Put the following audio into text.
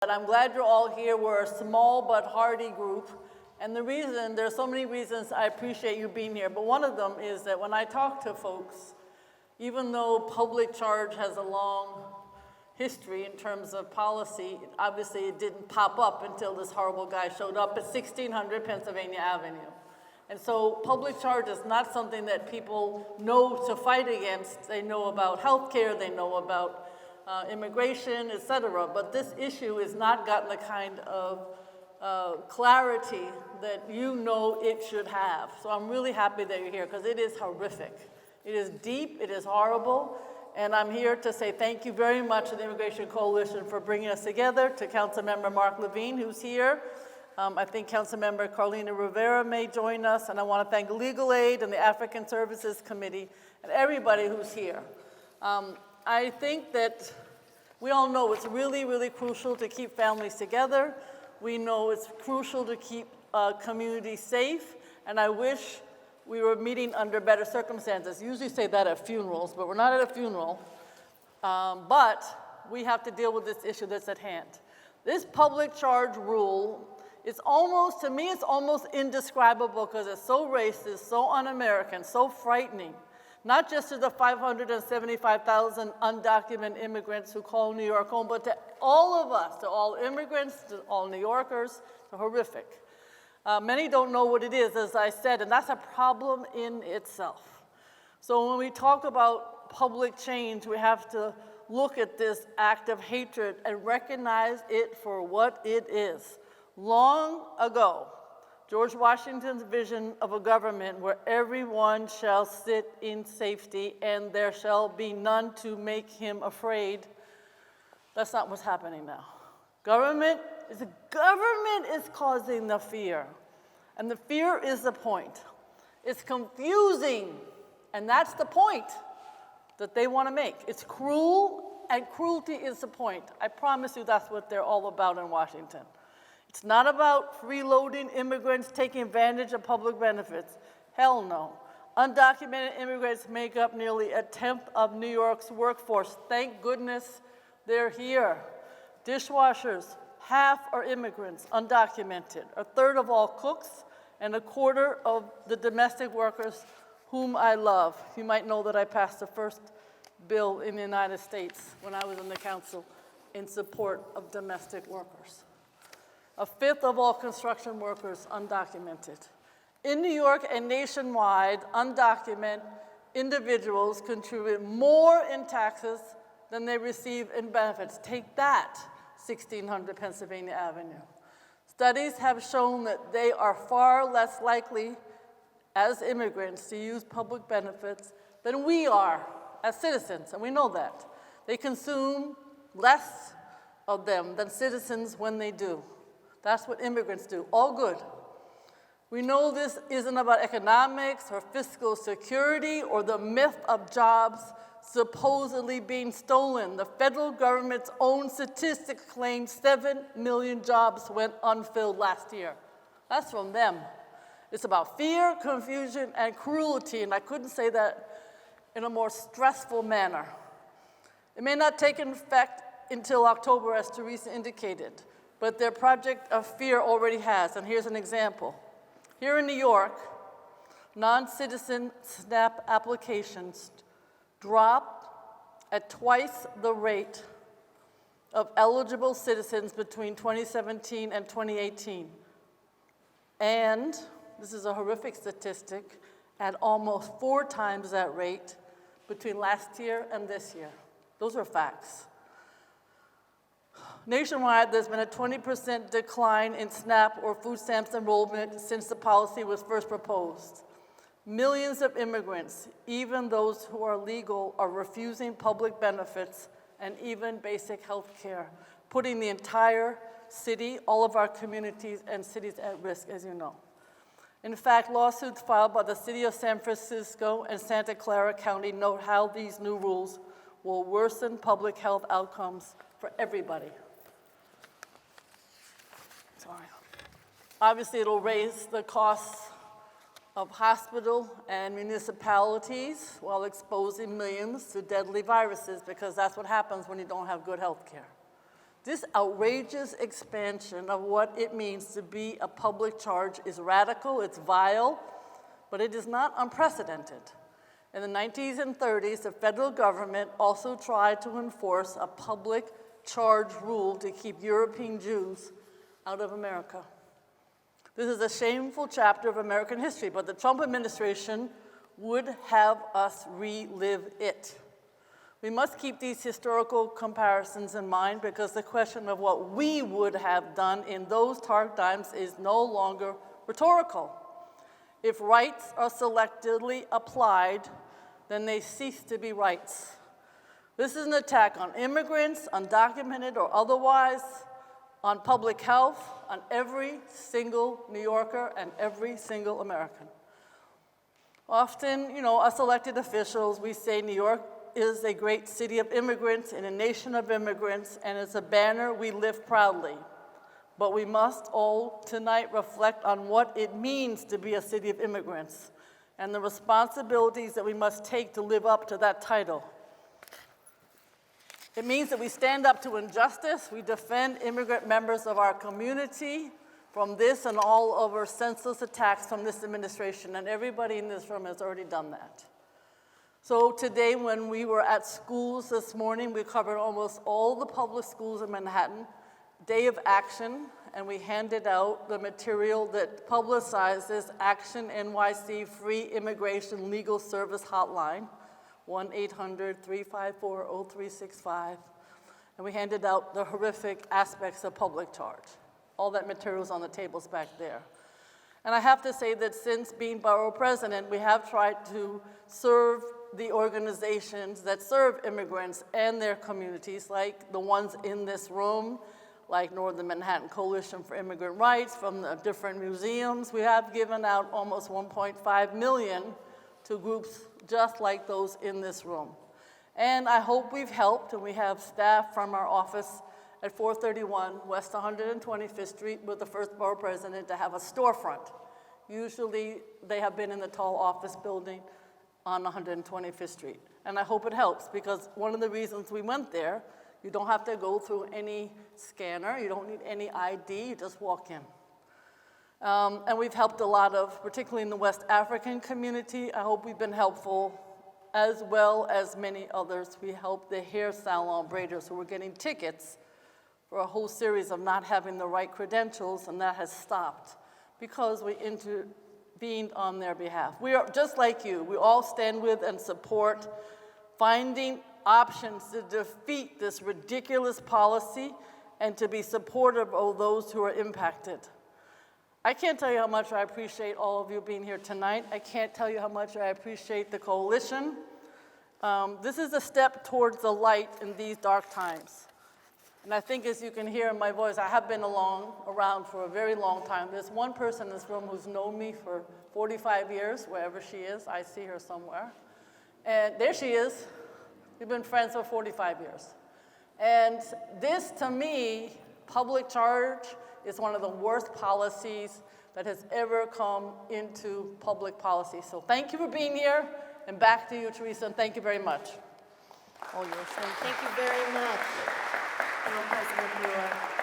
But I'm glad you're all here. We're a small but hearty group. And the reason, there's so many reasons I appreciate you being here, but one of them is that when I talk to folks, even though public charge has a long history in terms of policy, obviously it didn't pop up until this horrible guy showed up at 1600 Pennsylvania Avenue. And so public charge is not something that people know to fight against. They know about healthcare, they know about immigration, et cetera. But this issue has not gotten the kind of clarity that you know it should have. So I'm really happy that you're here because it is horrific. It is deep, it is horrible, and I'm here to say thank you very much to the Immigration Coalition for bringing us together, to Councilmember Mark Levine, who's here. I think Councilmember Carlina Rivera may join us, and I want to thank Legal Aid and the African Services Committee and everybody who's here. I think that we all know it's really, really crucial to keep families together. We know it's crucial to keep communities safe, and I wish we were meeting under better circumstances. Usually say that at funerals, but we're not at a funeral. But we have to deal with this issue that's at hand. This public charge rule is almost, to me, it's almost indescribable because it's so racist, so un-American, so frightening. Not just to the 575,000 undocumented immigrants who call New York home, but to all of us, to all immigrants, to all New Yorkers. It's horrific. Many don't know what it is, as I said, and that's a problem in itself. So when we talk about public change, we have to look at this act of hatred and recognize it for what it is. Long ago, George Washington's vision of a government where everyone shall sit in safety and there shall be none to make him afraid, that's not what's happening now. Government is causing the fear, and the fear is the point. It's confusing, and that's the point that they want to make. It's cruel, and cruelty is the point. I promise you that's what they're all about in Washington. It's not about freeloading immigrants taking advantage of public benefits. Hell no. Undocumented immigrants make up nearly a tenth of New York's workforce. Thank goodness they're here. Dishwashers, half are immigrants, undocumented. A third of all cooks and a quarter of the domestic workers whom I love. You might know that I passed the first bill in the United States when I was in the council in support of domestic workers. A fifth of all construction workers undocumented. In New York and nationwide, undocumented individuals contribute more in taxes than they receive in benefits. Take that, 1600 Pennsylvania Avenue. Studies have shown that they are far less likely as immigrants to use public benefits than we are as citizens, and we know that. They consume less of them than citizens when they do. That's what immigrants do, all good. We know this isn't about economics or fiscal security or the myth of jobs supposedly being stolen. The federal government's own statistics claim 7 million jobs went unfilled last year. That's from them. It's about fear, confusion, and cruelty, and I couldn't say that in a more stressful manner. It may not take effect until October, as Teresa indicated, but their project of fear already has, and here's an example. Here in New York, non-citizen SNAP applications dropped at twice the rate of eligible citizens between 2017 and 2018. And, this is a horrific statistic, at almost 4 times that rate between last year and this year. Those are facts. Nationwide, there's been a 20% decline in SNAP or food stamps enrollment since the policy was first proposed. Millions of immigrants, even those who are legal, are refusing public benefits and even basic health care, putting the entire city, all of our communities and cities at risk, as you know. In fact, lawsuits filed by the city of San Francisco and Santa Clara County note how these new rules will worsen public health outcomes for everybody. Sorry. Obviously, it'll raise the costs of hospital and municipalities while exposing millions to deadly viruses, because that's what happens when you don't have good health care. This outrageous expansion of what it means to be a public charge is radical, it's vile, but it is not unprecedented. In the 1930s and 30s, the federal government also tried to enforce a public charge rule to keep European Jews out of America. This is a shameful chapter of American history, but the Trump administration would have us relive it. We must keep these historical comparisons in mind because the question of what we would have done in those dark times is no longer rhetorical. If rights are selectively applied, then they cease to be rights. This is an attack on immigrants, undocumented or otherwise, on public health, on every single New Yorker and every single American. Often, us elected officials, we say New York is a great city of immigrants in a nation of immigrants, and it's a banner we lift proudly. But we must all tonight reflect on what it means to be a city of immigrants and the responsibilities that we must take to live up to that title. It means that we stand up to injustice, we defend immigrant members of our community from this and all other senseless attacks from this administration, and everybody in this room has already done that. So today, when we were at schools this morning, we covered almost all the public schools in Manhattan, day of action, and we handed out the material that publicizes Action NYC Free Immigration Legal Service Hotline, 1-800-354-0365. And we handed out the horrific aspects of public charge. All that material is on the tables back there. And I have to say that since being borough president, we have tried to serve the organizations that serve immigrants and their communities, like the ones in this room, like Northern Manhattan Coalition for Immigrant Rights, from the different museums. We have given out almost $1.5 million to groups just like those in this room. And I hope we've helped, and we have staff from our office at 431 West 125th Street with the first borough president to have a storefront. Usually they have been in the tall office building on 125th Street. And I hope it helps, because one of the reasons we went there, you don't have to go through any scanner, you don't need any ID, you just walk in. And we've helped a lot of, particularly in the West African community, I hope we've been helpful, as well as many others. We helped the hair salon braiders who were getting tickets for a whole series of not having the right credentials, and that has stopped because we intervened on their behalf. We are just like you. We all stand with and support finding options to defeat this ridiculous policy and to be supportive of those who are impacted. I can't tell you how much I appreciate all of you being here tonight. I can't tell you how much I appreciate the coalition. This is a step towards the light in these dark times. And I think, as you can hear in my voice, I have been around for a very long time. There's one person in this room who's known me for 45 years, wherever she is. I see her somewhere. And there she is. We've been friends for 45 years. And this, to me, public charge is one of the worst policies that has ever come into public policy. So thank you for being here. And back to you, Teresa, and thank you very much. All yours. Thank you very much, President Muir.